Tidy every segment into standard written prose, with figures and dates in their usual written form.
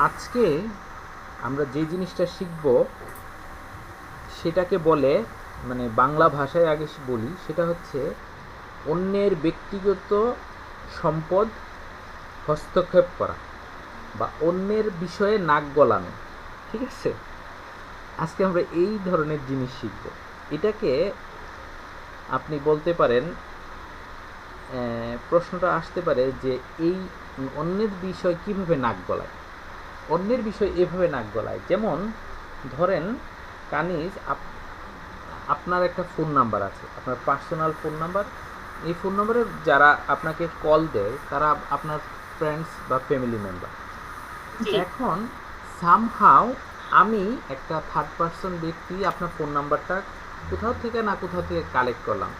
আজকে আমরা যে জিনিসটা শিখব সেটাকে বলে, মানে বাংলা ভাষায় আগে বলি, সেটা হচ্ছে অন্যের ব্যক্তিগত সম্পদ হস্তক্ষেপ করা বা অন্যের বিষয়ে নাক গলানো। ঠিক আছে, আজকে আমরা এই ধরনের জিনিস শিখব। এটাকে আপনি বলতে পারেন, প্রশ্নটা আসতে পারে যে এই অন্যের বিষয় কিভাবে নাক গলায়। অন্যের বিষয় এভাবে নাক গলায়, যেমন ধরেন কানিজ, আপনার একটা ফোন নাম্বার আছে, আপনার পার্সোনাল ফোন নাম্বার। এই ফোন নাম্বারে যারা আপনাকে কল দেয় তারা আপনার ফ্রেন্ডস বা ফ্যামিলি মেম্বার। জি, এখন সামহাও আমি একটা থার্ড পার্সন ব্যক্তি আপনার ফোন নাম্বারটা কোথাও থেকে না কোথাও থেকে কালেক্ট করলাম।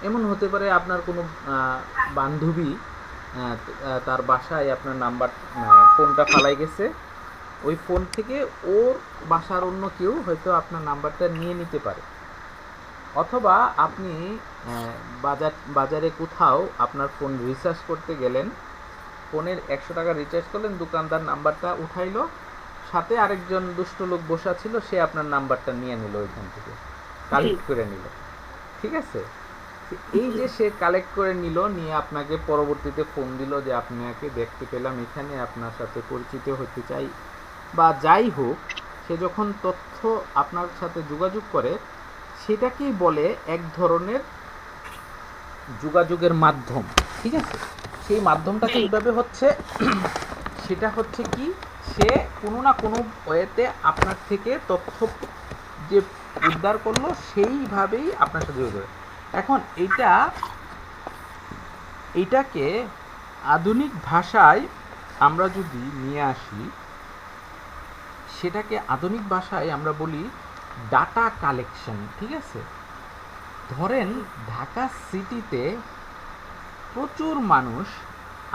এমন হতে পারে আপনার কোনো বান্ধবী তার বাসায় আপনার নাম্বার, ফোনটা ফালাই গেছে। ওই ফোন থেকে ওর বাসার অন্য কেউ হয়তো আপনার নাম্বারটা নিয়ে নিতে পারে। অথবা আপনি বাজারে কোথাও আপনার ফোন রিচার্জ করতে গেলেন, ফোনের 100 টাকা রিচার্জ করলেন, দোকানদার নাম্বারটা উঠাইলো, সাথে আরেকজন দুষ্ট লোক বসা ছিল, সে আপনার নাম্বারটা নিয়ে নিল, ওইখান থেকে জি, কালেক্ট করে নিল। ঠিক আছে, এই জি, যে সে কালেক্ট করে নিল, নিয়ে আপনাকে পরবর্তীতে ফোন দিল যে আপনাকে দেখতে পেলাম এখানে, আপনার সাথে পরিচিত হতে চাই বা যাই হোক। সে যখন তথ্য আপনার সাথে যোগাযোগ করে, সেটাকেই বলে এক ধরনের যোগাযোগের মাধ্যম। ঠিক আছে, সেই মাধ্যমটা জি, কীভাবে হচ্ছে, সেটা হচ্ছে কি, সে কোনো না কোনো ওয়েতে আপনার থেকে তথ্য যে উদ্ধার করলো সেইভাবেই আপনার সাথে যোগাযোগ করে। এখন এইটাকে আধুনিক ভাষায় আমরা যদি নিয়ে আসি, সেটাকে আধুনিক ভাষায় আমরা বলি ডাটা কালেকশন। ঠিক আছে, ধরেন ঢাকা সিটিতে প্রচুর মানুষ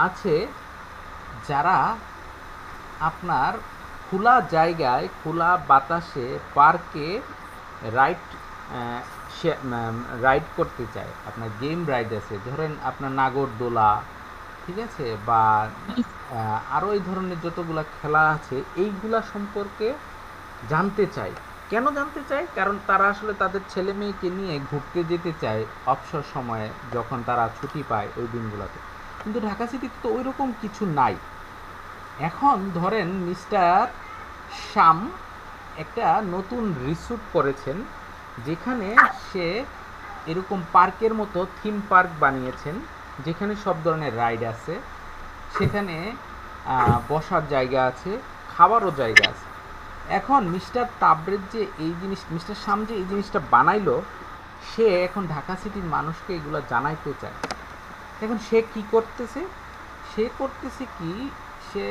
আছে যারা আপনার খোলা জায়গায়, খোলা বাতাসে, পার্কে রাইড রাইড করতে চায়। আপনার গেম রাইড আছে, ধরেন আপনার নাগরদোলা, ঠিক আছে, বা আরও এই ধরনের যতগুলা খেলা আছে, এইগুলা সম্পর্কে জানতে চায়। কেন জানতে চায়? কারণ তারা আসলে তাদের ছেলে মেয়েকে নিয়ে ঘুরতে যেতে চায় অবসর সময়ে, যখন তারা ছুটি পায় ওই দিনগুলোতে। কিন্তু ঢাকা সিটিতে তো ওই রকম কিছু নাই। এখন ধরেন মিস্টার শাম একটা নতুন রিসোর্ট করেছেন, যেখানে সে এরকম পার্কের মতো থিম পার্ক বানিয়েছেন, যেখানে সব ধরনের রাইড আছে, সেখানে বসার জায়গা আছে, খাবারও জায়গা আছে। এখন মিস্টার তাবরেজ যে এই জিনিস, মিস্টার শাম যে এই জিনিসটা বানাইলো, সে এখন ঢাকা সিটির মানুষকে এগুলো জানাইতে চায়। এখন সে কি করতেছে, সে করতেছে কি, সে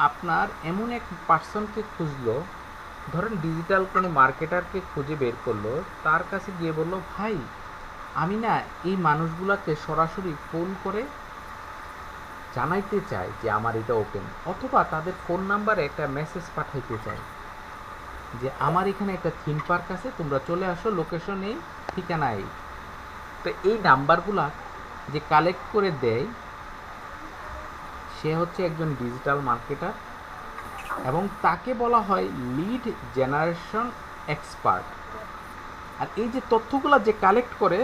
আপনার এমন এক পার্সনকে খুঁজলো, ধরেন ডিজিটাল কোনো মার্কেটারকে খুঁজে বের করলো, তার কাছে গিয়ে বলল, ভাই আমি না এই মানুষগুলোকে সরাসরি ফোন করে জানাইতে চাই যে আমার এটা ওপেন, অথবা তাদের ফোন নাম্বারে একটা মেসেজ পাঠাইতে চাই যে আমার এখানে একটা থিম পার্ক আছে, তোমরা চলে আসো, লোকেশন এই, ঠিকানা এই। তো এই নাম্বারগুলা যে কালেক্ট করে দেয়, সে হচ্ছে একজন ডিজিটাল মার্কেটার, এবং তাকে বলা হয় লিড জেনারেশন এক্সপার্ট। আর এই যে তথ্যগুলো যে কালেক্ট করে,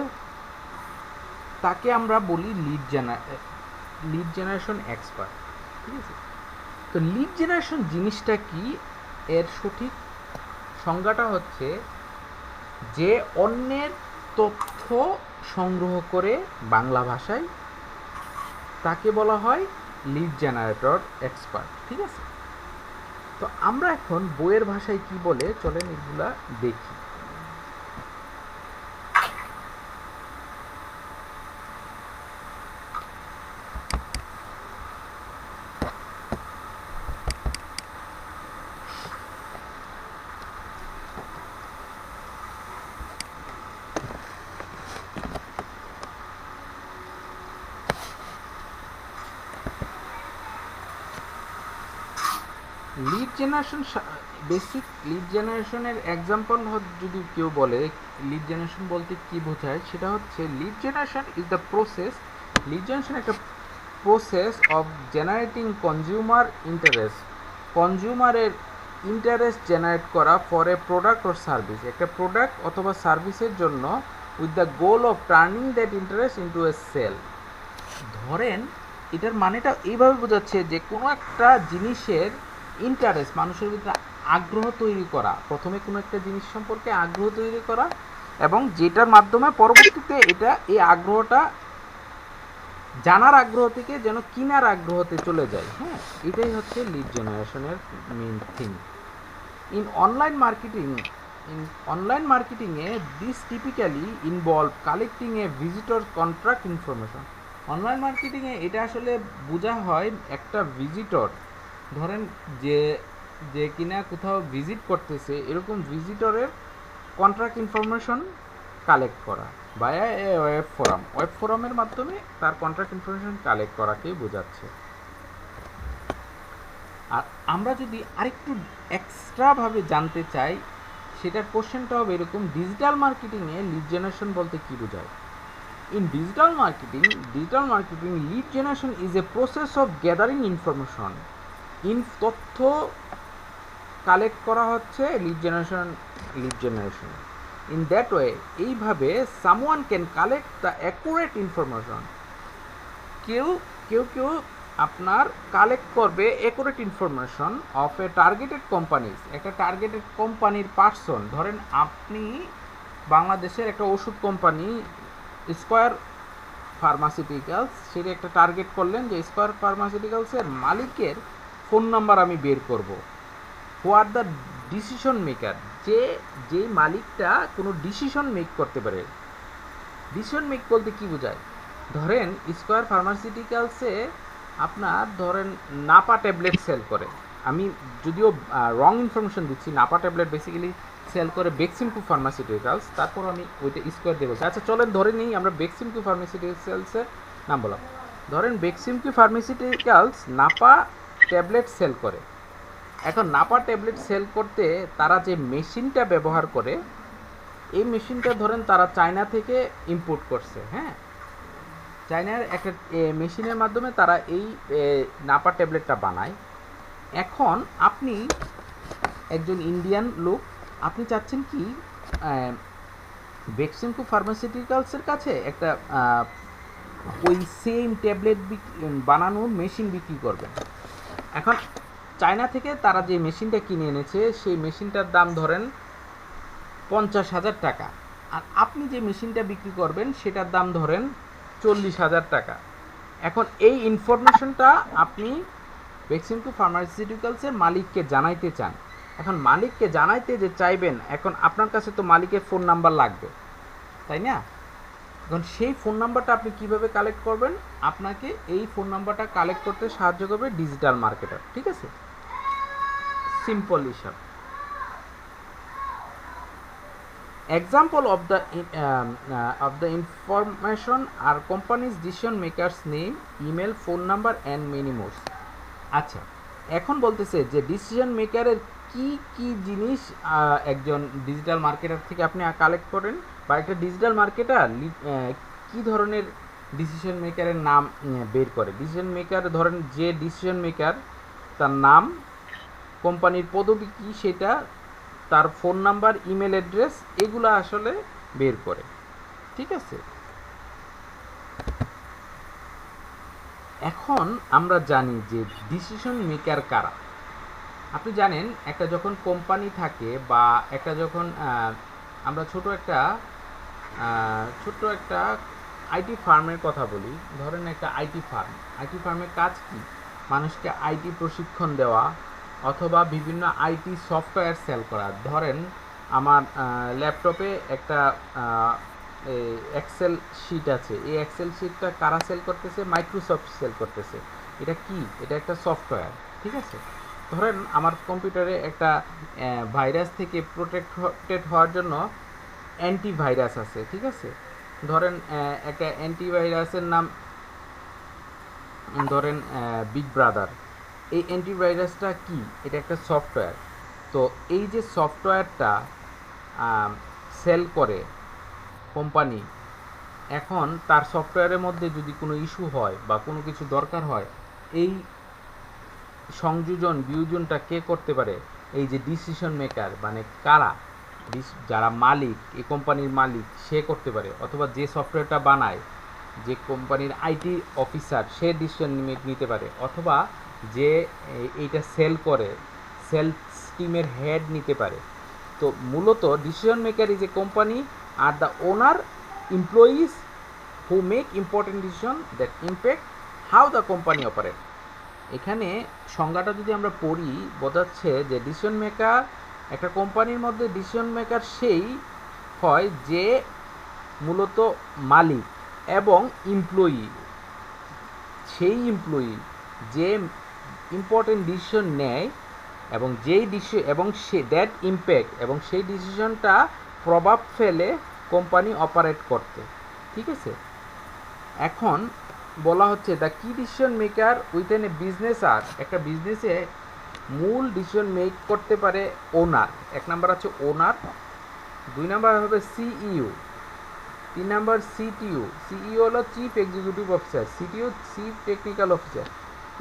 তাকে আমরা বলি লিড জেনারেশন এক্সপার্ট। ঠিক আছে, তো লিড জেনারেশন জিনিসটা কি, এর সঠিক সংজ্ঞাটা হচ্ছে যে অন্যের তথ্য সংগ্রহ করে বাংলা ভাষায়, তাকে বলা হয় লিড জেনারেটর এক্সপার্ট। ঠিক আছে, তো আমরা এখন বইয়ের ভাষায় কি বলে, চলেন এগুলা দেখি। লিড জেনারেশন, বেসিক লিড জেনারেশনের এক্সাম্পল যদি কেউ বলে লিড জেনারেশন বলতে কি বোঝায়, সেটা হচ্ছে lead generation is the process, lead generation একটা process of generating consumer interest কনজিউমারের ইন্টারেস্ট জেনারেট করা for a product or service, একটা প্রোডাক্ট অথবা সার্ভিসের জন্য with the goal of turning that interest into a sale. ধরেন এটার মানেটা এইভাবে বোঝাচ্ছে যে কোনো একটা জিনিসের ইন্টারেস্ট, মানুষের ভিতরে আগ্রহ তৈরি করা, প্রথমে কোনো একটা জিনিস সম্পর্কে আগ্রহ তৈরি করা, এবং যেটার মাধ্যমে পরবর্তীতে এটা এই আগ্রহটা জানার আগ্রহ থেকে যেন কিনার আগ্রহতে চলে যায়। হ্যাঁ, এটাই হচ্ছে লিড জেনারেশনের মেইন থিং। ইন অনলাইন মার্কেটিংয়ে this typically involve collecting a visitor contract information. Online মার্কেটিংয়ে এটা আসলে বোঝা হয় একটা ভিজিটর, ধরেন যে যে কিনা কোথাও ভিজিট করতেছে, এরকম ভিজিটরের কন্ট্রাক্ট ইনফরমেশন কালেক্ট করা বায়া এ ওয়েব ফোরামের মাধ্যমে তার কন্ট্রাক্ট ইনফরমেশন কালেক্ট করাকেই বোঝাচ্ছে। আর আমরা যদি আরেকটু এক্সট্রাভাবে জানতে চাই, সেটার কোশ্চেনটা হবে এরকম, ডিজিটাল মার্কেটিংয়ে লিড জেনারেশন বলতে কী বোঝায়? In digital marketing, lead generation is a process of gathering information. তথ্য কালেক্ট করা হচ্ছে lead generation. In that way, এইভাবে someone can collect the accurate information. কেউ আপনার কালেক্ট করবে accurate information of A targeted companies, একটা টার্গেটেড কোম্পানির person. ধরেন আপনি বাংলাদেশের একটা ওষুধ কোম্পানি স্কয়ার ফার্মাসিউটিক্যালস, সেটা একটা টার্গেট করলেন যে স্কয়ার ফার্মাসিউটিক্যালসের মালিকের ফোন নাম্বার আমি বের করব। হু আর দ্য ডিসিশন মেকার, যে মালিকটা কোনো ডিসিশন মেক করতে পারে। ডিসিশন মেক বলতে কী বোঝায়? ধরেন স্কয়ার ফার্মাসিউটিক্যালসে আপনার ধরেন নাপা ট্যাবলেট সেল করে, আমি যদিও রং ইনফরমেশন দিচ্ছি, নাপা ট্যাবলেট বেসিক্যালি সেল করে বেক্সিমকো ফার্মাসিউটিক্যালস, তারপর আমি ওইটা স্কোয়ার দিয়ে বলছি। আচ্ছা চলেন ধরে নিই আমরা বেক্সিমকো ফার্মাসিউটিক্যালসের নাম বললাম। ধরেন Beximco pharmaceuticals Napa tablet sell করে। এখন নাপা ট্যাবলেট সেল করতে তারা যে মেশিনটা ব্যবহার করে, এই মেশিনটা ধরেন তারা চায়না থেকে ইম্পোর্ট করছে। হ্যাঁ, চায়নার একটা মেশিনের মাধ্যমে তারা এই নাপা ট্যাবলেটটা বানায়। এখন আপনি একজন ইন্ডিয়ান লোক, আপনি চাচ্ছেন কি বেক্সিমকো ফার্মাসিউটিক্যালসের কাছে একটা ওই সেম ট্যাবলেট বানানোর মেশিন বিক্রি করবেন। এখন চায়না থেকে তারা যে মেশিনটা কিনে এনেছে, সেই মেশিনটার দাম ধরেন 50,000 টাকা, আর আপনি যে মেশিনটা বিক্রি করবেন সেটার দাম ধরেন 40,000 টাকা। এখন এই ইনফরমেশনটা আপনি বেক্সিমকো ফার্মাসিউটিক্যালসের মালিককে জানাইতে চান। এখন মালিককে জানাইতে যে চাইবেন, এখন আপনার কাছে তো মালিকের ফোন নাম্বার লাগবে, তাই না? এখন সেই ফোন নাম্বারটা আপনি কিভাবে কালেক্ট করবেন? আপনাকে এই ফোন নাম্বারটা কালেক্ট করতে সাহায্য করবে ডিজিটাল মার্কেটার। ঠিক আছে, সিম্পল হিসাব। Example of the information are company's decision makers name, email, phone number and many more. আচ্ছা, এখন বলতেছে যে ডিসিশন মেকারের কি কি জিনিস একজন ডিজিটাল মার্কেটার থেকে আপনি কালেক্ট করেন, বা একটা ডিজিটাল মার্কেটার কি ধরনের ডিসিশন মেকারের নাম বের করে। ডিসিশন মেকার ধরেন যে ডিসিশন মেকার, তার নাম, কোম্পানির পদবি কী সেটা, তার ফোন নাম্বার, ইমেল অ্যাড্রেস, এগুলো আসলে বের করে। ঠিক আছে, এখন আমরা জানি যে ডিসিশন মেকার কারা। আপনি জানেন একটা যখন কোম্পানি থাকে, বা একটা যখন আমরা ছোট একটা আইটি ফার্মের কথা বলি, ধরেন একটা আইটি ফার্মের কাজ কি? মানুষকে আইটি প্রশিক্ষণ দেওয়া, অথবা বিভিন্ন আইটি সফটওয়্যার সেল করা। ধরেন আমার ল্যাপটপে একটা এক্সেল শিট আছে, এই এক্সেল শিটটা কারা সেল করতেছে? মাইক্রোসফট সেল করতেছে। এটা কি? এটা একটা সফটওয়্যার। ঠিক আছে, ধরেন আমার কম্পিউটারে একটা ভাইরাস থেকে প্রোটেক্টেড হওয়ার জন্য অ্যান্টিভাইরাস আছে। ঠিক আছে, ধরেন একটা অ্যান্টিভাইরাসের নাম ধরেন বিগ ব্রাদার। এই অ্যান্টিভাইরাসটা কি? এটা একটা সফটওয়্যার। তো এই যে সফটওয়্যারটা সেল করে কোম্পানি, এখন তার সফটওয়্যারের মধ্যে যদি কোনো ইস্যু হয় বা কোনো কিছু দরকার হয়, এই সংযোজন বিয়োজনটা কে করতে পারে? এই যে ডিসিশন মেকার, মানে কারা, যারা মালিক, এই কোম্পানির মালিক সে করতে পারে, অথবা যে সফটওয়্যারটা বানায়, যে কোম্পানির আইটি অফিসার সে ডিসিশন নিতে পারে, অথবা যে এইটা সেল করে সেলস টিমের হেড নিতে পারে। তো মূলত decision maker is a company are the owner employees who make important decision that impact how the company operate. এখানে সংজ্ঞাটা যদি আমরা পড়ি, বোঝাচ্ছে যে ডিসিশন মেকার, একটা কোম্পানির মধ্যে ডিসিশন মেকার সেই হয় যে মূলত মালিক এবং এমপ্লয়ি, সেই এমপ্লয়ি যে ইম্পর্টেন্ট ডিসিশন নেয় এবং যেই ডিসিশন এবং সে দ্যাট ইম্প্যাক্ট এবং সেই ডিসিশনটা প্রভাব ফেলে কোম্পানি অপারেট করতে। ঠিক আছে, এখন বলা হচ্ছে the key decision maker within a business আর, একটা বিজনেসে মূল ডিসিশন মেক করতে পারে ওনার। এক নাম্বার আছে ওনার, দুই নাম্বার হবে সিইও, তিন নাম্বার সিটিও। সিইও হলো chief executive officer, CTO chief technical officer,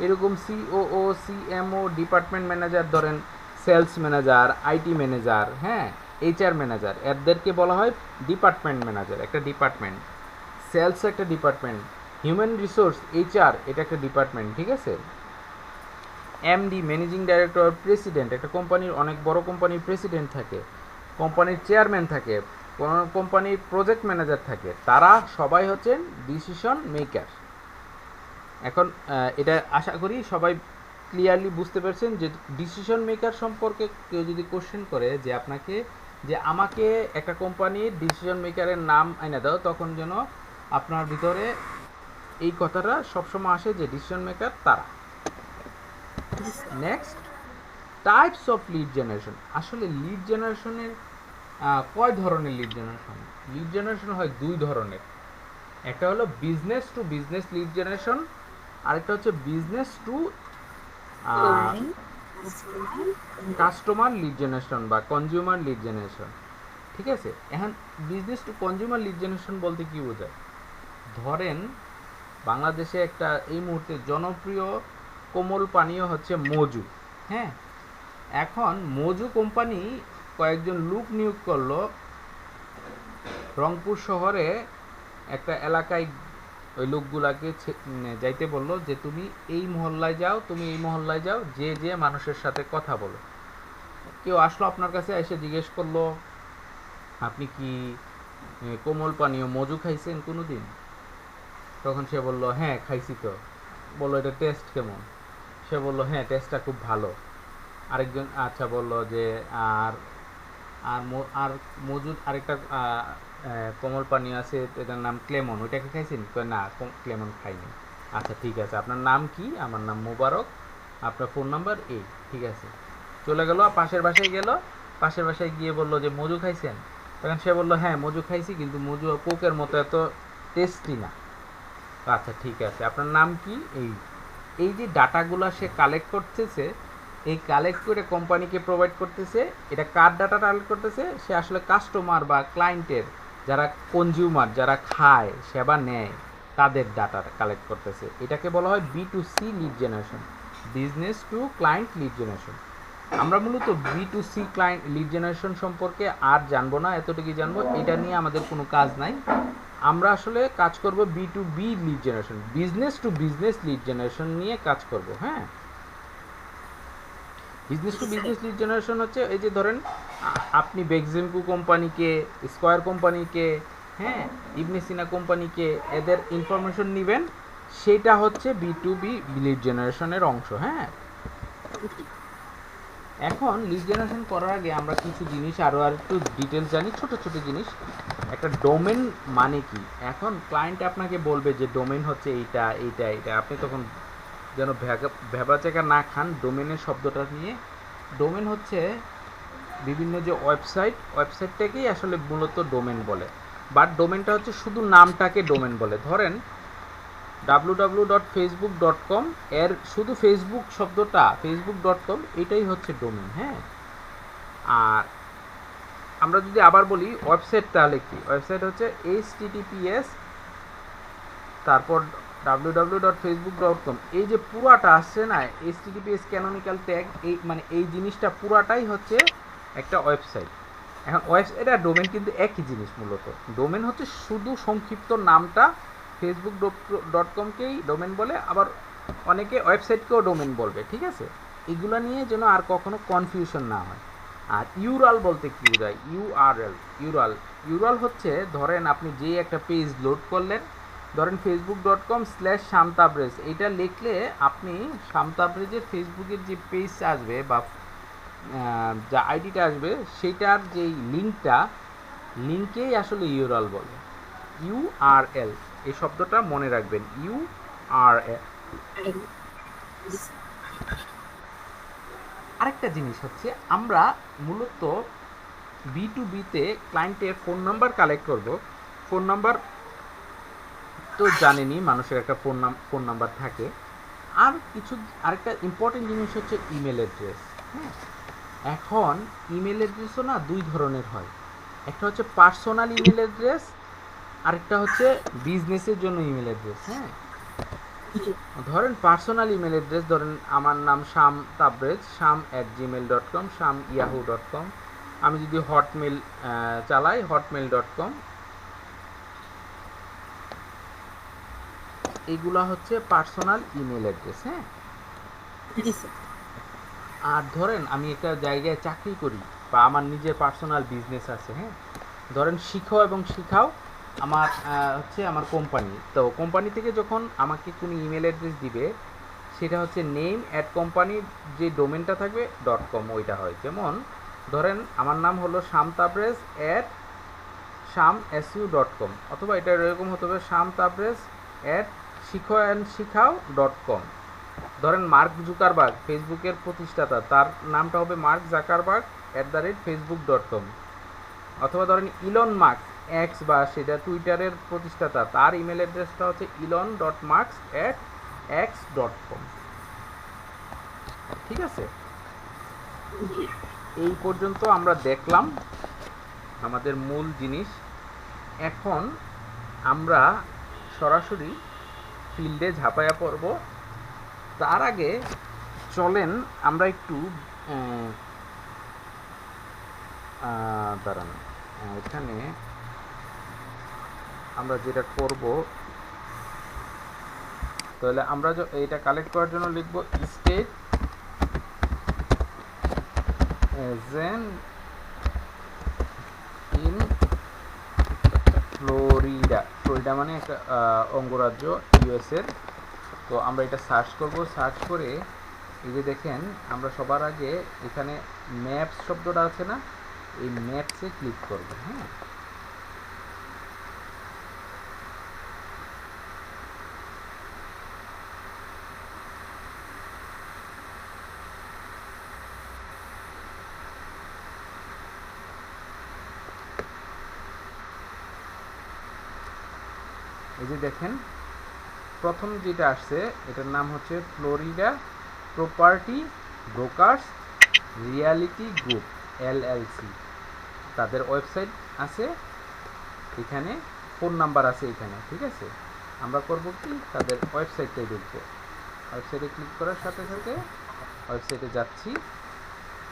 এরকম সিওও, সিএমও, ডিপার্টমেন্ট ম্যানেজার, ধরেন সেলস ম্যানেজার, আইটি ম্যানেজার, হ্যাঁ, এইচআর ম্যানেজার, এদেরকে বলা হয় ডিপার্টমেন্ট ম্যানেজার, একটা ডিপার্টমেন্ট। সেলস একটা ডিপার্টমেন্ট, হিউম্যান রিসোর্স এইচআর এটা একটা ডিপার্টমেন্ট। ঠিক আছে, এমডি ম্যানেজিং ডাইরেক্টর, প্রেসিডেন্ট, একটা কোম্পানির অনেক বড় কোম্পানির প্রেসিডেন্ট থাকে, কোম্পানির চেয়ারম্যান থাকে, কোনো কোম্পানির প্রজেক্ট ম্যানেজার থাকে, তারা সবাই হচ্ছেন ডিসিশন মেকার। এখন এটা আশা করি সবাই ক্লিয়ারলি বুঝতে পারছেন যে ডিসিশন মেকার সম্পর্কে কেউ যদি কোশ্চেন করে যে আপনাকে, যে আমাকে একটা কোম্পানির ডিসিশন মেকারের নাম আইনা দাও, তখন যেন আপনার ভিতরে এই কথাটা সবসময় আসে যে ডিসিশন মেকার তারা। Next, types of lead generation. আসলে লিড জেনারেশনের কয় ধরনের লিড জেনারেশন? লিড জেনারেশন হয় দুই ধরনের, একটা হলো business to business lead generation, আরেকটা হচ্ছে business to customer lead generation বা কনজিউমার লিড জেনারেশন। ঠিক আছে, এখন business to consumer lead generation বলতে কি বোঝায়? ধরেন বাংলাদেশে একটা এই মুহূর্তে জনপ্রিয় কোমল পানীয় হচ্ছে মজু। হ্যাঁ, এখন মজু কোম্পানি কয়েকজন লোক নিয়োগ করলো রংপুর শহরে একটা এলাকায়, ওই লোকগুলাকে যাইতে বললো যে তুমি এই মহল্লায় যাও, তুমি এই মহল্লায় যাও, যে যে মানুষের সাথে কথা বলো। কেউ আসলো আপনার কাছে, এসে জিজ্ঞেস করলো আপনি কি কোমল পানীয় মজু খাইছেন কোনো দিন? তখন সে বলল হ্যাঁ খাইছি। তো বললো এটা টেস্ট কেমন? সে বললো হ্যাঁ টেস্টটা খুব ভালো। আরেকজন আচ্ছা বললো যে আর আর আর মজুদ আরেকটা কোমল পানীয় আছে, এটার নাম ক্লেমন, ওইটাকে খাইছেন? না ক্লেমন খাইনি। আচ্ছা ঠিক আছে, আপনার নাম কি? আমার নাম মোবারক, আপনার ফোন নাম্বার এই। ঠিক আছে, চলে গেল, পাশের বাসায় গেল, পাশের বাসায় গিয়ে বললো যে মজু খাইছেন? তখন সে বললো হ্যাঁ মজু খাইছি, কিন্তু মজু কোকের মতো এত টেস্টি না। আচ্ছা ঠিক আছে, আপনার নাম কি? এই এই যে ডাটাগুলো সে কালেক্ট করতেছে, এই কালেক্ট করে কোম্পানিকে প্রোভাইড করতেছে। এটা কার ডাটা কালেক্ট করতেছে? সে আসলে কাস্টমার বা ক্লায়েন্টের, যারা কনজিউমার, যারা খায়, সেবা নেয়, তাদের ডাটা কালেক্ট করতেছে। এটাকে বলা হয় B to C lead generation, business to client lead generation. আমরা মূলত B to C client lead generation সম্পর্কে আর জানবো না, এতটুকুই জানবো। এটা নিয়ে আমাদের কোনো কাজ নাই। আমরা আসলে কাজ করব B to B lead generation, business to business lead generation নিয়ে কাজ করব। হ্যাঁ, business to business lead generation হচ্ছে এই যে ধরেন আপনি বেক্সিমকো কোম্পানিকে, স্কয়ার কোম্পানিকে, হ্যাঁ ইবনে সিনা কোম্পানিকে, এদের ইনফরমেশন নেবেন, সেটা হচ্ছে বি টু বি লিড জেনারেশনের অংশ। হ্যাঁ, এখন লিড জেনারেশন করার আগে আমরা কিছু জিনিস আরও আর একটু ডিটেলস জানি, ছোট ছোট জিনিস। একটা ডোমেন মানে কি? এখন ক্লায়েন্ট আপনাকে বলবে যে ডোমেন হচ্ছে এইটা এইটা এইটা, আপনি তখন যেন ভেবাচেকা না খান ডোমেনের শব্দটা নিয়ে। ডোমেন হচ্ছে বিভিন্ন যে ওয়েবসাইটটাকেই আসলে মূলত ডোমেন বলে, বাট ডোমেনটা হচ্ছে শুধু নামটাকে ডোমেন বলে। ধরেন www.facebook.com, এর শুধু ফেসবুক শব্দটা, facebook.com, এটাই হচ্ছে ডোমেন। হ্যাঁ, আর আমরা যদি আবার বলি ওয়েবসাইট, তাহলে কি? ওয়েবসাইট হচ্ছে https তারপর www.facebook.com, এই যে পুরাটা আসছে না https ক্যানোনিক্যাল ট্যাগ, এই মানে এই জিনিসটা পুরাটাই হচ্ছে একটা ওয়েবসাইট। এখন ওয়েবসাইট আর ডোমেন কিন্তু একই জিনিস। মূলত ডোমেন হচ্ছে শুধু সংক্ষিপ্ত নামটা, facebook.com-কেই ডোমেন বলে, আবার অনেকে ওয়েবসাইটকেও ডোমেন বলবে, ঠিক আছে? এগুলো নিয়ে যেন আর কখনো কনফিউশন না হয়। আর ইউরাল বলতে কি বোঝায়? ইউরাল হচ্ছে, ধরেন আপনি যে একটা পেজ লোড করলেন, ধরেন facebook.com/শামতাবরেজ, এইটা লিখলে আপনি শামতাবরেজের ফেসবুকের যে পেজ আসবে বা যা আইডিটা আসবে সেটার যেই লিঙ্কেই আসলে ইউরাল বলে। ইউআরএল, এই শব্দটা মনে রাখবেন, ইউআরএল। আরেকটা জিনিস হচ্ছে, আমরা মূলত B2B-তে ক্লায়েন্টের ফোন নাম্বার কালেক্ট করব। ফোন নাম্বার তো জানেনই, মানুষের একটা ফোন নাম্বার থাকে। আরেকটা ইম্পর্টেন্ট জিনিস হচ্ছে ইমেল অ্যাড্রেস। হ্যাঁ, এখন ইমেল অ্যাড্রেসও না দুই ধরনের হয়। একটা হচ্ছে পার্সোনাল ইমেল অ্যাড্রেস, আরেকটা হচ্ছে বিজনেসের জন্য ইমেল অ্যাড্রেস। হ্যাঁ, ধরেন পার্সোনাল ইমেল অ্যাড্রেস, ধরেন আমার নাম শাম তাবরেজ, sham@gmail.com, sham@yahoo.com। আমি যদি হটমেল চালাই, hotmail.com। এইগুলা হচ্ছে পার্সোনাল ইমেল অ্যাড্রেস। হ্যাঁ, আর ধরেন আমি একটা জায়গায় চাকরি করি বা আমার নিজের পার্সোনাল বিজনেস আছে। হ্যাঁ, ধরেন শিখো এবং শিখাও আমার হচ্ছে আমার কোম্পানি। তো কোম্পানি থেকে যখন আমাকে কোনো ইমেল অ্যাড্রেস দিবে, সেটা হচ্ছে name@company, যে ডোমেনটা থাকবে .com, ওইটা হয়। যেমন ধরেন আমার নাম হলো shamtabrez@shamsu.com, অথবা এটা এরকম হতে হবে shamtabrez@শিখাও.com। ধরেন মার্ক জুকারবার্গ, ফেসবুকের প্রতিষ্ঠাতা, তার নামটা হবে মার্ক জাকারবার্গ @facebook.com। অথবা ধরেন ইলন মার্কস, এক্স বা সেটা টুইটারের প্রতিষ্ঠাতা, তার ইমেল অ্যাড্রেসটা হচ্ছে elon.marks@x.com। ঠিক আছে? এই পর্যন্ত আমরা দেখলাম আমাদের মূল জিনিস। এখন আমরা সরাসরি ফিল্ডে ঝাঁপায়া পড়ব। তার আগে চলেন আমরা একটু দাঁড়ান, এখানে আমরা যেটা করব, তাহলে আমরা এইটা কালেক্ট করার জন্য লিখব state agent in Florida. Florida মানে একটা অঙ্গরাজ্য ইউএসের। তো আমরা এটা সার্চ করব। সার্চ করে এই যে দেখেন, আমরা সবার আগে এখানে ম্যাপস শব্দটা আছে না, এই ম্যাপসে ক্লিক করব। হ্যাঁ, এই যে দেখেন প্রথম যেটা আসছে, এটার নাম হচ্ছে Florida property brokers reality group LLC। তাদের ওয়েবসাইট আছে এখানে, ফোন নাম্বার আছে এখানে। ঠিক আছে, আমরা করব কি, তাদের ওয়েবসাইটটাই দেখব। ওয়েবসাইটে ক্লিক করার সাথে সাথে ওয়েবসাইটে যাচ্ছি।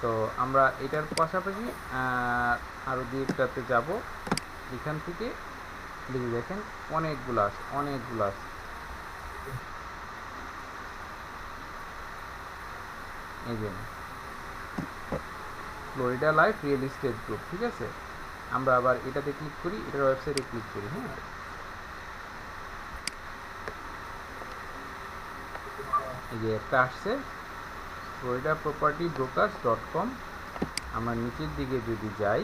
তো আমরা এটার পাশাপাশি আরও দুইটাতে যাব। এখান থেকে দেখেন অনেকগুলো আছে। এই যে Florida life real estate group. ঠিক আছে, আমরা আবার এটাতে ক্লিক করি, এটার ওয়েবসাইটে ক্লিক করি। হ্যাঁ, এই যে একটা আসছে ফ্লোরিডা প্রপার্টি ব্রোকার্স.com। আমরা নিচের দিকে যদি যাই,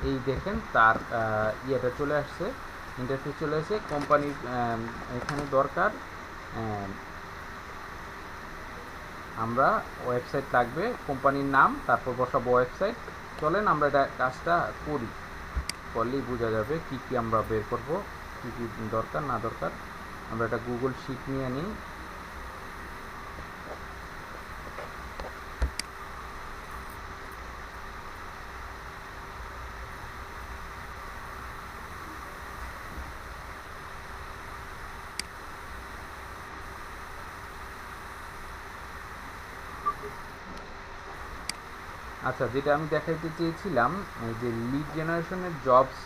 এই দেখেন তার ইয়েটা চলে আসছে, ইন্টারফেস চলে আসছে। কোম্পানির এখানে দরকার আমরা ওয়েবসাইট লাগবে, কোম্পানির নাম, তারপর বসাবো ওয়েবসাইট। চলেন আমরা এটা কাজটা করি, করলেই বোঝা যাবে কি কি আমরা বের করব, কি কি দরকার না দরকার। আমরা এটা গুগল শিট নিয়ে নিই। আচ্ছা, যেটা আমি দেখাইতে চেয়েছিলাম, এই যে লিড জেনারেশনের জবস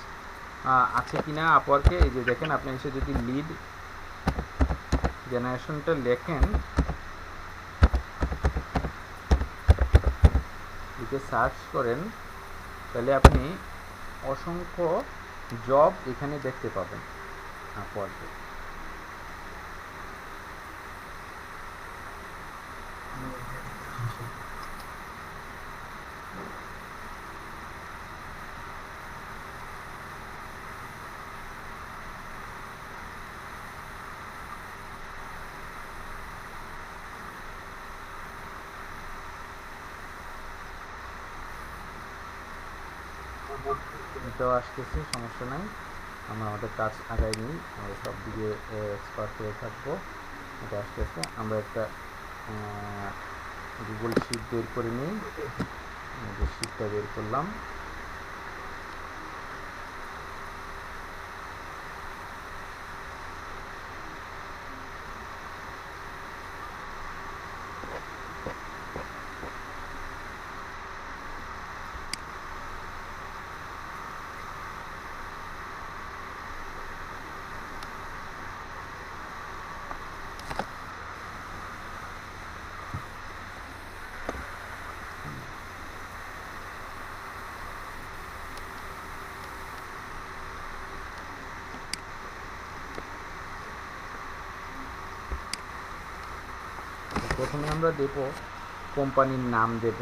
আছে কিনা আপওয়ার্কে, এই যে দেখেন আপনি এসে যদি লিড জেনারেশনটা লেখেন, লিখে সার্চ করেন, তাহলে আপনি অসংখ্য জব এখানে দেখতে পাবেন আপওয়ার্কে। এটাও আসতেছে, সমস্যা নাই, আমরা আমাদের কাজ আগাই নিই, আমরা সব দিকে এক্সপার্ট হয়ে থাকবো। এটা আসতেছে, আমরা একটা গুগল শিট বের করে নিই, যে শিটটা বের করলাম। প্রথমে আমরা দেব কোম্পানির নাম দেব,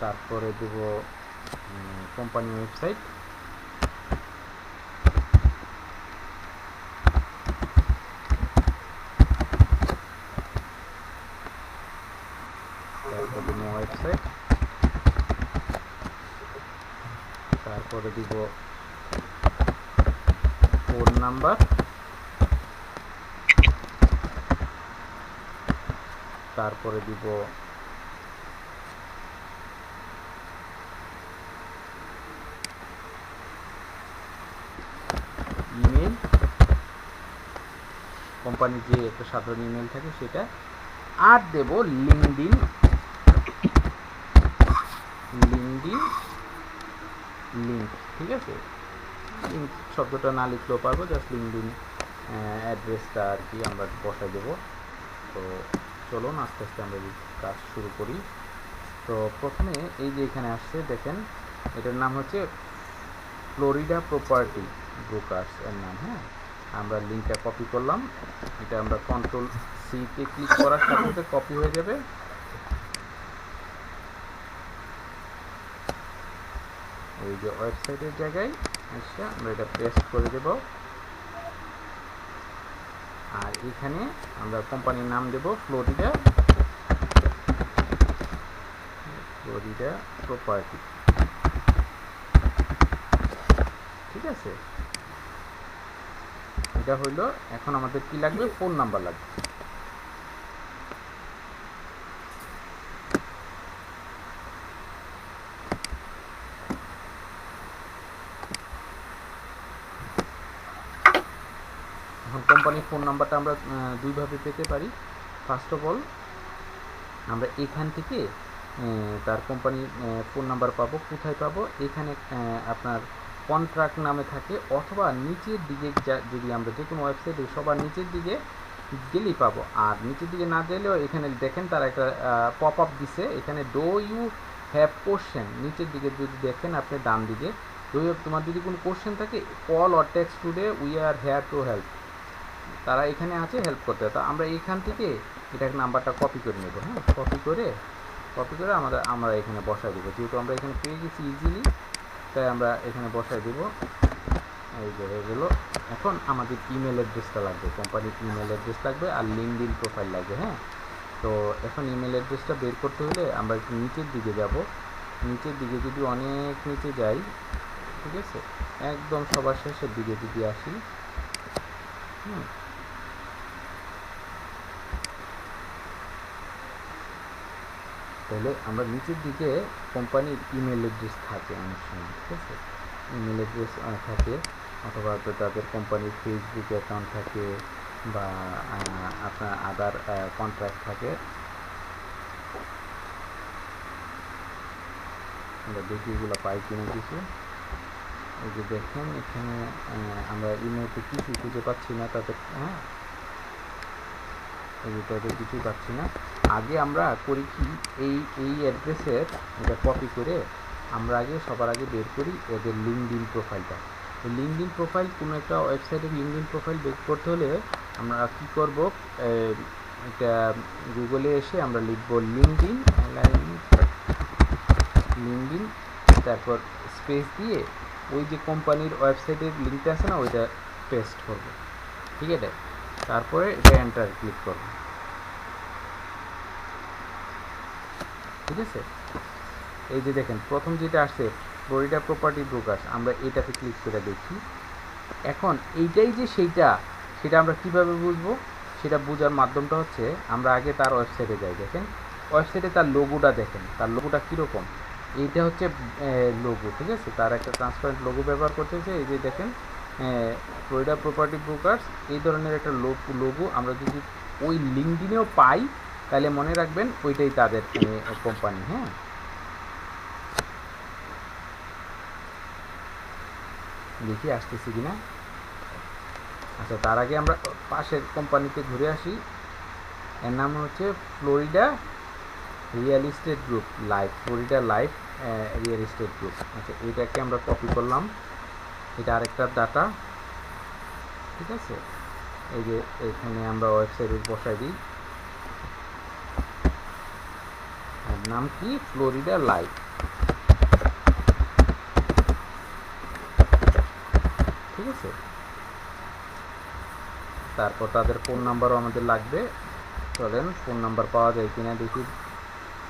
তারপরে দেব কোম্পানি ওয়েবসাইট, তারপরে দেব ওয়েবসাইট, তারপরে দিব ফোন নাম্বার, তারপরে দিব ইমেল, কোম্পানির যে একটা সাধারণ ইমেল থাকে সেটা, আর দেব লিঙ্কডিন লিঙ্ক, ঠিক আছে। লিঙ্ক শব্দটা না লিখলেও পারবো, জাস্ট লিঙ্কডিন অ্যাড্রেসটা আর কি আমরা বসাই দেবো। তো চলুন আস্তে আস্তে আমরা কাজ শুরু করি। তো প্রথমে এই যে এখানে আসছে দেখেন, এটার নাম হচ্ছে ফ্লোরিডা প্রপার্টি ব্রোকার্স এর নাম। হ্যাঁ, আমরা লিঙ্কটা কপি করলাম, এটা আমরা কন্ট্রোল সিতে ক্লিক করার সাথে সাথে কপি হয়ে যাবে। এই যে ওয়েবসাইটের জায়গায় আচ্ছা আমরা এটা পেস্ট করে দেব, আর এখানে আমরা কোম্পানির নাম দেব ফ্লোরিডা প্রপার্টি, ঠিক আছে। এটা হইলো, এখন আমাদের কি লাগবে, ফোন নাম্বার লাগবে। এখন কোম্পানির ফোন নাম্বারটা আমরা দুইভাবে পেতে পারি। ফার্স্ট অফ অল আমরা এখান থেকে তার কোম্পানির ফোন নাম্বার পাবো। কোথায় পাবো? এখানে আপনার কন্ট্রাক্ট নামে থাকে, অথবা নিচের দিকে যদি আমরা যে কোনো ওয়েবসাইটে সবার নিচের দিকে গেলেই পাবো। আর নিচের দিকে না গেলেও এখানে দেখেন তারা একটা পপ আপ দিছে, এখানে ডো ইউ হ্যাভ কোশ্চেন, নিচের দিকে যদি দেখেন আপনি ডান দিকে, ডো ইউ, তোমার যদি কোনো কোশ্চেন থাকে, call or text today, we are hair to help, তারা এখানে আছে হেল্প করতে। তো আমরা এখান থেকে এটার নাম্বারটা কপি করে নেব। হ্যাঁ, কপি করে আমরা এখানে বসাই দেবো, যেহেতু আমরা এখানে পেয়ে গেছি ইজিলি, তাই আমরা এখানে বসাই দেবো। এই যে হয়ে গেলো। এখন আমাদের ইমেল অ্যাড্রেসটা লাগবে, কোম্পানির ইমেল অ্যাড্রেস লাগবে, আর লিঙ্কডিন প্রোফাইল লাগবে। হ্যাঁ, তো এখন ইমেল অ্যাড্রেসটা বের করতে হলে আমরা একটু নিচের দিকে যাব। নিচের দিকে যদি অনেক নিচে যাই, ঠিক আছে, একদম সবার শেষের দিকে যদি আসি, তাহলে আমরা নিচের দিকে কোম্পানির ইমেল অ্যাড্রেস থাকে অনেক সময়, ঠিক আছে, ইমেল অ্যাড্রেস থাকে, অথবা তাদের কোম্পানির ফেসবুক অ্যাকাউন্ট থাকে, বা আপনার আদার কন্ট্রাক্ট থাকে। আমরা দেখি এগুলো পাই কিনা কিছু। এই যে দেখেন এখানে আমরা ইমেলতে কিছু খুঁজে পাচ্ছি না তাদের, হ্যাঁ এই যে তাদের কিছুই পাচ্ছি না। আগে আমরা করি কি, এই অ্যাড্রেসের এটা কপি করে আমরা সবার আগে বের করি এদের লিঙ্কডইন প্রোফাইলটা। এই লিঙ্কডইন প্রোফাইল কোনো একটা ওয়েবসাইটের লিঙ্কডইন প্রোফাইল বের করতে হলে আমরা কি করব, এটা গুগলে এসে আমরা লিখব লিঙ্কডইন, তারপর স্পেস দিয়ে ওই যে কোম্পানির ওয়েবসাইটের লিঙ্কটা আছে না ওইটা পেস্ট করব, ঠিক আছে। তারপরে এটা এন্টার ক্লিক করব, ঠিক আছে। এই যে দেখেন প্রথম যেটা আসছে ফ্লোরিডা প্রপার্টি ব্রোকার্স, আমরা এটাতে ক্লিক করে দেখি। এখন এইটাই যে সেটা আমরা কিভাবে বুঝবো, সেটা বোঝার মাধ্যমটা হচ্ছে আমরা আগে তার ওয়েবসাইটে যাই। দেখেন ওয়েবসাইটে তার লোগোটা দেখেন, তার লোগোটা কীরকম। এইটা হচ্ছে লোগো, ঠিক আছে, তার একটা ট্রান্সপারেন্ট লোগো ব্যবহার করতেছে। এই যে দেখেন ফ্লোরিডা প্রপার্টি ব্রোকার্স, এই ধরনের একটা লোগো আমরা যদি ওই লিঙ্কডইনেও পাই তাহলে মনে রাখবেন ওইটাই তাদের কোম্পানি। হ্যাঁ, দেখি আসতেছি কিনা। আচ্ছা, তার আগে আমরা পাশের কোম্পানিতে ঘুরে আসি। এর নাম হচ্ছে Florida real estate group life, Florida life real estate group. আচ্ছা, এটাকে আমরা কপি করলাম, এটা আরেকটা ডাটা, ঠিক আছে। এই যে এখানে আমরা ওয়েবসাইটে বসাই দিই, নাম কি, ফ্লোরিডা লাইফ, ঠিক আছে। তারপর তাদের ফোন নাম্বারও আমাদের লাগবে, চলেন ফোন নাম্বার পাওয়া যায় কিনা দেখি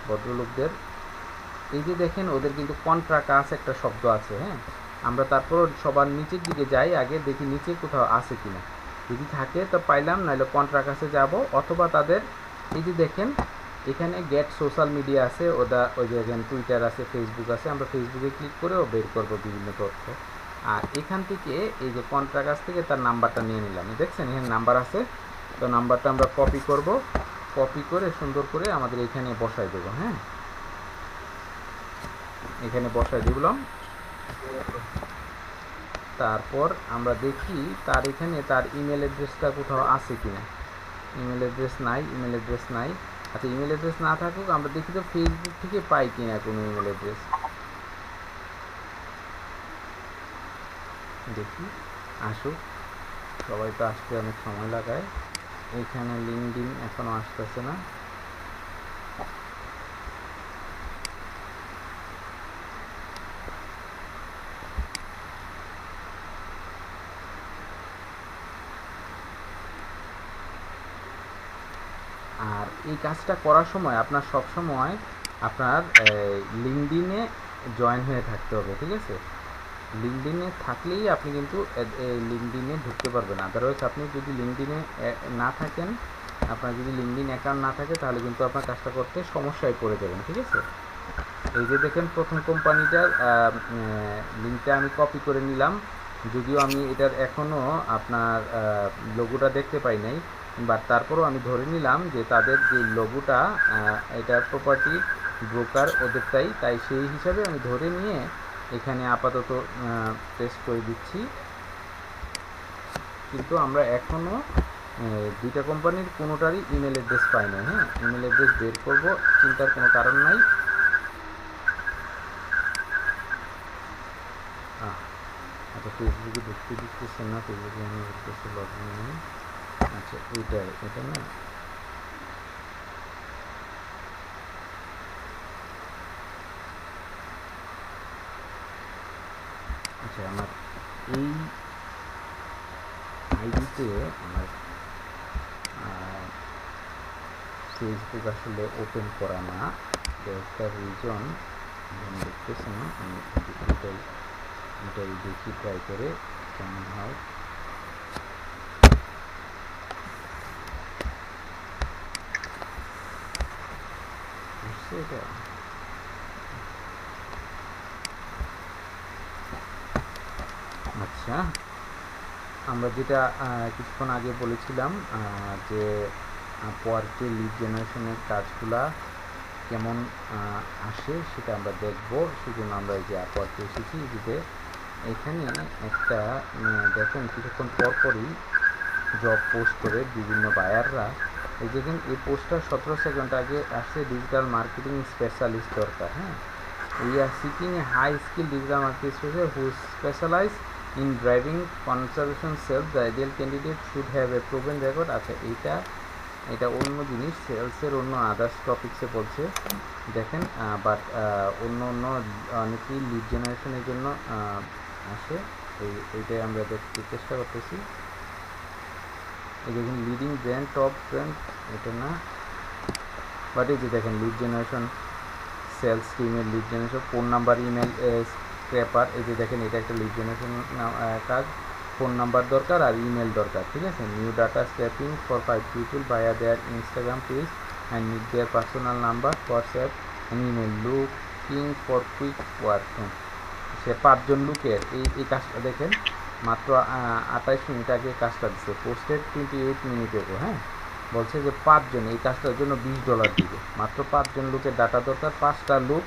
ভদ্রলোকদের। এই যে দেখেন ওদের কিন্তু কন্ট্রাক্ট একটা শব্দ আছে। হ্যাঁ, আমরা তারপর সবার নিচের দিকে যাই, আগে দেখি নিচে কোথাও আছে কিনা, যদি থাকে তো পাইলাম, নাহলে কন্ট্রাক্ট কাছে যাব, অথবা তাদের এই যে দেখেন এখানে গেট সোশ্যাল মিডিয়া আছে, ওই যে এখানে টুইটার আছে, ফেসবুক আছে, আমরা ফেসবুকে ক্লিক করেও বের করবো বিভিন্ন তথ্য। আর এখান থেকে এই যে কন্ট্রাক্ট কাছ থেকে তার নাম্বারটা নিয়ে নিলাম, দেখছেন এখানে নাম্বার আছে, তো নাম্বারটা আমরা কপি করব, কপি করে সুন্দর করে আমাদের এখানে বসাই দেবো। হ্যাঁ, এখানে বসাই দিলাম। তারপর আমরা দেখি তার এখানে তার ইমেল অ্যাড্রেসটা কোথাও আছে কিনা। ইমেল অ্যাড্রেস নাই। আচ্ছা, ইমেল অ্যাড্রেস না থাকুক, আমরা দেখি তো ফেসবুক থেকে পাই কিনা কোনো ইমেল অ্যাড্রেস, দেখি আসুক। সবাই তো আসতে অনেক সময় লাগায়, এখানে লিঙ্কডইন এখনো আসতেছে না। আর এই কাজটা করার সময় আপনার সবসময় আপনার লিঙ্কডইনে জয়েন হয়ে থাকতে হবে, ঠিক আছে। লিঙ্কডইনে থাকলেই আপনি কিন্তু লিঙ্কডইনে ঢুকতে পারবেন, আদারওয়াইজ আপনি যদি লিঙ্কডইনে না থাকেন, আপনার যদি লিঙ্কডইন অ্যাকাউন্ট না থাকে তাহলে কিন্তু আপনার কাজটা করতে সমস্যায় পড়ে যাবেন, ঠিক আছে। এই যে দেখেন প্রথম কোম্পানিটার লিঙ্কটা আমি কপি করে নিলাম, যদিও আমি এটার এখনও আপনার লোগোটা দেখতে পাই নাই, বাট তারপরও আমি ধরে নিলাম যে তাদের যে লোগোটা এটা প্রপার্টি ব্রোকার ওদেরটাই, তাই সেই হিসাবে আমি ধরে নিয়ে এখানে আপাতত পেস্ট করে দিচ্ছি। কিন্তু আমরা এখনও দুইটা কোম্পানির কোনোটারই ইমেল অ্যাড্রেস পাই না। হ্যাঁ, ইমেল অ্যাড্রেস বের করব, চিন্তার কোনো কারণ নাই। আচ্ছা, ফেসবুকে ঢুকতে দিচ্ছেন না, ফেসবুকে আমি উদ্দেশ্যে লগ ইন নেই। আচ্ছা, এটা না, আচ্ছা আমার এই আইডিতে আমার ফেসবুক আসলে ওপেন করা না, একটা রিজন দেখতেছি না, আমি এটাই দেখি ট্রাই করে কেমন হয়। এটা আচ্ছা, আমরা যেটা কিছুক্ষণ আগে বলেছিলাম যে আপওয়ার্কে লিড জেনারেশনের কাজগুলা কেমন আসে সেটা আমরা দেখব। সেজন্য আমরা এই যে আপওয়ার্কে এসেছি। যে এখানে একটা দেখেন কিছুক্ষণ পরপরই জব পোস্ট করে বিভিন্ন বায়াররা। এই দেখেন এই পোস্টটা 17 সেকেন্ড আগে আসছে, ডিজিটাল মার্কেটিং স্পেশালিস্ট দরকার। হ্যাঁ, we are seeking a high skill digital marketing specialist who specialize in driving conservation sales. The ideal candidate should have a proven record. আচ্ছা, এটা অন্য জিনিস, সেলসের অন্য আদার্স টপিক্সে বলছে দেখেন। বাট অন্য অনেকেই লিড জেনারেশনের জন্য আসে। এইটাই আমরা দেখতে চেষ্টা করতেছি। এই দেখুন লিডিং ব্র্যান্ড, টপ ব্র্যান্ড, এটা না, বাট এই যে দেখেন লিড জেনারেশন, সেলস টিমের lead generation, phone number, email scraper. এই যে দেখেন এটা একটা লিড জেনারেশন কাজ, ফোন নাম্বার দরকার আর ইমেল দরকার। ঠিক আছে, new data scraping for 5 people via their Instagram page and need their personal number, WhatsApp and email, looking for quick work. সে 5 জন লোকের এই কাজটা দেখেন মাত্র 28 মিনিট আগে কাজটা দিচ্ছে, পোস্টেড 28 মিনিট এগো। হ্যাঁ, বলছে যে 5 জন এই কাজটার জন্য $20 দিবে। মাত্র 5 জন লোকের ডাটা দরকার, 5টা লোক।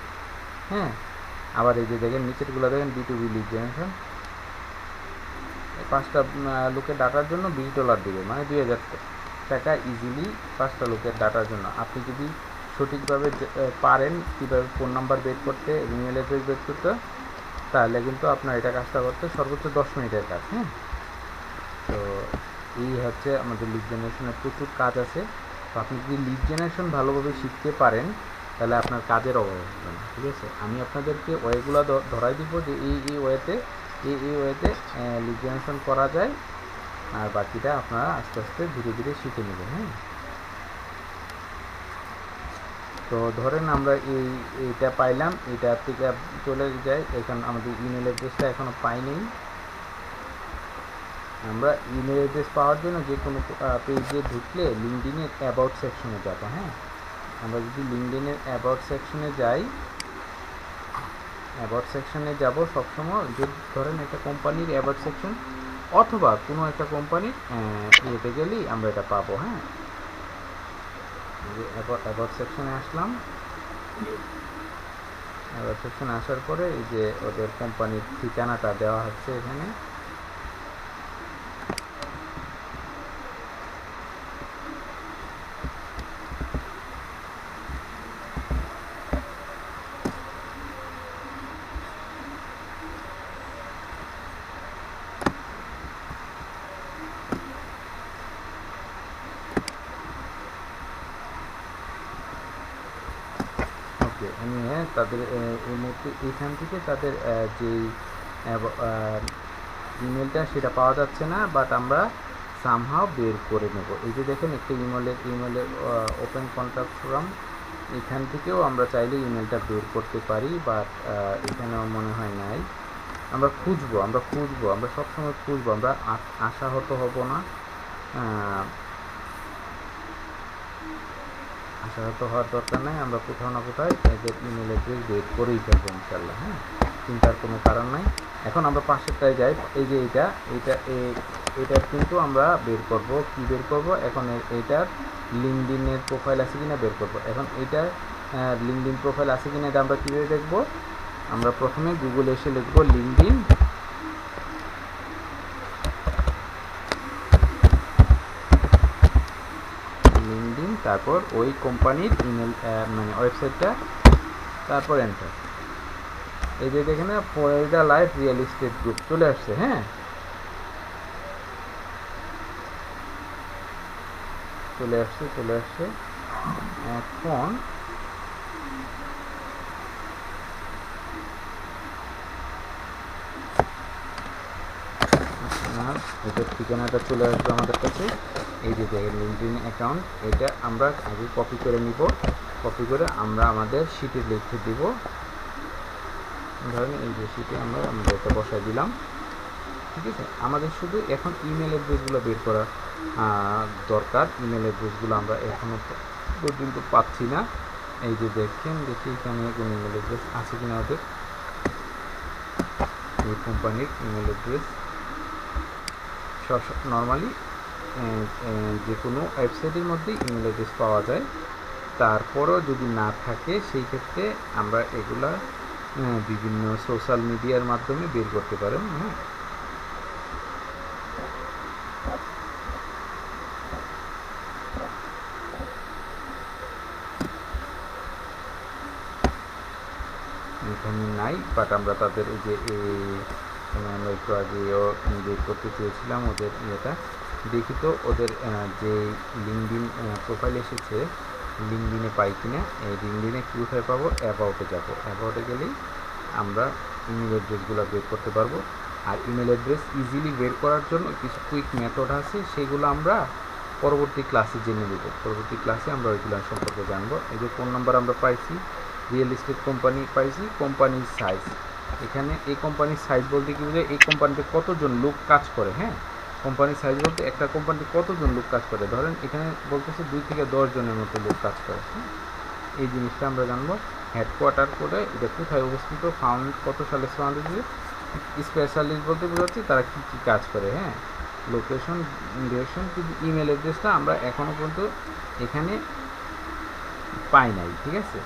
হ্যাঁ, আবার এই যে দেখেন নিচেরগুলো দেখেন B2B লিড জেনারেশন, 5টা লোকের ডাটার জন্য $20 দিবে, মানে 2000 টাকা ইজিলি 5টা লোকের ডাটার জন্য। আপনি যদি সঠিকভাবে পারেন কীভাবে ফোন নাম্বার বের করতে, ইমেল অ্যাড্রেস বের করতে, তাহলে কিন্তু আপনার এটা কাজটা করতে সর্বোচ্চ 10 মিনিটের কাজ। হ্যাঁ, তো এই হচ্ছে আমাদের লিড জেনারেশনের প্রচুর কাজ আছে। তো আপনি যদি লিড জেনারেশন ভালোভাবে শিখতে পারেন তাহলে আপনার কাজের অভাব হবে না। ঠিক আছে, আমি আপনাদেরকে ওয়েগুলো ধরাই দিব যে এই ওয়েতে লিড জেনারেশন করা যায়, আর বাকিটা আপনারা আস্তে আস্তে ধীরে ধীরে শিখে নেবেন। হ্যাঁ, তো ধরেন আমরা এইটা পাইলাম, এটা থেকে চলে যাই। এখন আমাদের ইমেল অ্যাড্রেসটা এখনও পাইনি। আমরা ইমেল অ্যাড্রেস পাওয়ার জন্য যে কোনো পেজে ঢুকলে লিঙ্কডিনের অ্যাবাউট সেকশনে যাব। হ্যাঁ, আমরা যদি লিঙ্কডিনের অ্যাবাউট সেকশনে যাই, অ্যাবাউট সেকশনে যাব সবসময়। যদি ধরেন একটা কোম্পানির অ্যাবাউট সেকশন অথবা কোনো একটা কোম্পানির ইয়েতে গেলেই আমরা এটা পাবো। হ্যাঁ, অ্যাবাউট সেকশনে আসলাম। অ্যাবাউট সেকশনে আসার পরে এই যে ওদের কোম্পানির ঠিকানাটা দেওয়া হচ্ছে এখানে। তাদের এই মুহূর্তে এখান থেকে তাদের যেই ইমেলটা সেটা পাওয়া যাচ্ছে না, বাট আমরা সামহাও বের করে নেব। এই যে দেখেন একটা ইমেলের ওপেন কন্ট্যাক্ট ফর্ম, এখান থেকেও আমরা চাইলে ইমেলটা বের করতে পারি, বাট এখানেও মনে হয় নাই। আমরা খুঁজবো, আমরা সবসময় খুঁজবো, আমরা আশাহত হব না, আশাহত হওয়ার দরকার নাই। আমরা কোথাও না কোথাও এদের ইমেল অ্যাড্রেস বের করেই ফেলবো ইনশাল্লাহ। হ্যাঁ, চিন্তার কোনো কারণ নাই। এখন আমরা পাশেরটায় যাই। এই যে এটার কিন্তু আমরা বের করব। কি বের করব? এখন এইটার লিঙ্কডিনের প্রোফাইল আছে কিনা বের করব। এখন এইটার লিঙ্কডিন প্রোফাইল আছে কিনা এটা আমরা কীভাবে দেখব? আমরা প্রথমে গুগলে এসে লিখব লিঙ্কডিন, তারপর ওই কোম্পানির ইমেল মানে ওয়েবসাইটটা, তারপর এন্টার। এই যে দেখেন Florida life real estate group চলে আসছে। হ্যাঁ, চলে আসছে। এখন এটার ঠিকানাটা চলে আসবে আমাদের কাছে। এই যে দেখেন লিঙ্কডিন অ্যাকাউন্ট, এটা আমরা আগে কপি করে নিব। কপি করে আমরা আমাদের শিটে লিখে দিব। ধরেন এই যে শিটে আমরা এটা বসাই দিলাম। ঠিক আছে, আমাদের শুধু এখন ইমেল অ্যাড্রেসগুলো বের করা দরকার। ইমেল অ্যাড্রেসগুলো আমরা এখনও পর্যন্ত পাচ্ছি না। এই যে দেখি এখানে কোনো ইমেল অ্যাড্রেস আছে কিনা ওদের, এই কোম্পানির ইমেল অ্যাড্রেস। নর্মালি যে কোনো ওয়েবসাইটের মধ্যেই ইমেল অ্যাড্রেস পাওয়া যায়। তো তারপরও যদি না থাকে সেই ক্ষেত্রে আমরা এগুলা বিভিন্ন সোশ্যাল মিডিয়ার মাধ্যমে বের করতে পারেন। হ্যাঁ, এখানে নাই, বাট আমরা তাদের এই যে আমরা একটু আগেও বের করতে চেয়েছিলাম ওদের ইয়েটা, দেখি তো ওদের যে লিঙ্কডিন প্রোফাইল এসেছে লিঙ্কডিনে পাই কিনা। এই লিঙ্কডিনে কোথায় পাবো? অ্যাবাউটে যাব, অ্যাবাউটে গেলেই আমরা ইমেল অ্যাড্রেসগুলো বের করতে পারবো। আর ইমেল অ্যাড্রেস ইজিলি বের করার জন্য কিছু কুইক মেথড আছে, সেগুলো আমরা পরবর্তী ক্লাসে জেনে নেব। পরবর্তী ক্লাসে আমরা ওইগুলো সম্পর্কে জানবো। এই যে ফোন নাম্বার আমরা পাইছি, রিয়েল এস্টেট কোম্পানি পাইছি, কোম্পানির সাইজ, এখানে এই কোম্পানির সাইজ বলতে কি বোঝায়? এই কোম্পানিতে কতজন লোক কাজ করে। হ্যাঁ, কোম্পানির সাইজ বলতে একটা কোম্পানিতে কতজন লোক কাজ করে, ধরেন এখানে বলতেছে 2 থেকে 10 জনের মতো লোক কাজ করে। হ্যাঁ, এই জিনিসটা আমরা জানবো। হেডকোয়ার্টার করে এটা কোথায় অবস্থিত, ফাউন্ড কত সালে ফাউন্ডেড, স্পেশালিস্ট বলতে বোঝাচ্ছে তারা কী কী কাজ করে। হ্যাঁ, লোকেশন, ডিরেকশন, কিন্তু ইমেল অ্যাড্রেসটা আমরা এখনও পর্যন্ত এখানে পাই নাই। ঠিক আছে,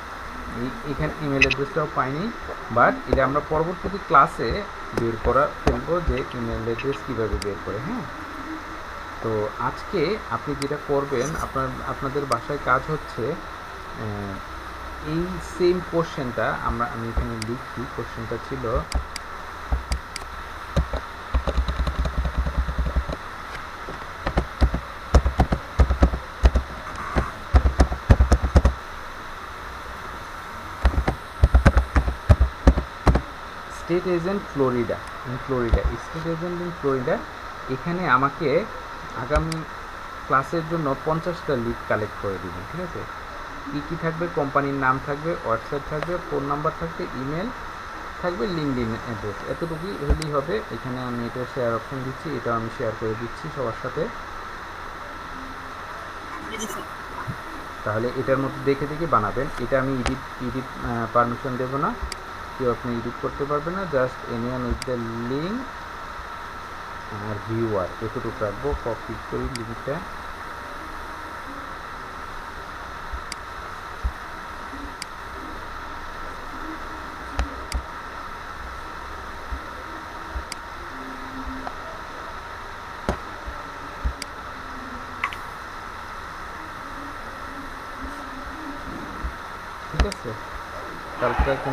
এখানে ইমেল অ্যাড্রেসটাও পাইনি, বাট এটা আমরা পরবর্তী ক্লাসে বের করা ফেলবো যে ইমেল অ্যাড্রেস কীভাবে বের করে। হ্যাঁ, তো আজকে আপনি যেটা করবেন, আপনাদের বাসায় কাজ হচ্ছে এই সেম কোশ্চেনটা আমি এখানে লিখি। কোশ্চেনটা ছিল state agent Florida, state agent in Florida. এখানে আমাকে আগামী ক্লাসের জন্য 50টা লিড কালেক্ট করে দিবেন। ঠিক আছে, কী কী থাকবে? কোম্পানির নাম থাকবে, ওয়েবসাইট থাকবে, ফোন নাম্বার থাকবে, ইমেল থাকবে, লিঙ্কডিন অ্যাড্রেস, এতটুকুই হলেই হবে। এখানে আমি এটা শেয়ার অপশন দিচ্ছি, এটাও আমি শেয়ার করে দিচ্ছি সবার সাথে। তাহলে এটার মধ্যে দেখে দেখে বানাবেন। এটা আমি এডিট পারমিশন দেবো না, কেউ আপনি এডিট করতে পারবেন না, just anyone with the link আর ভিউয়ার এতটুকু রাখবো। কপি করি লিঙ্কটা, ঠিক আছে। তারপরে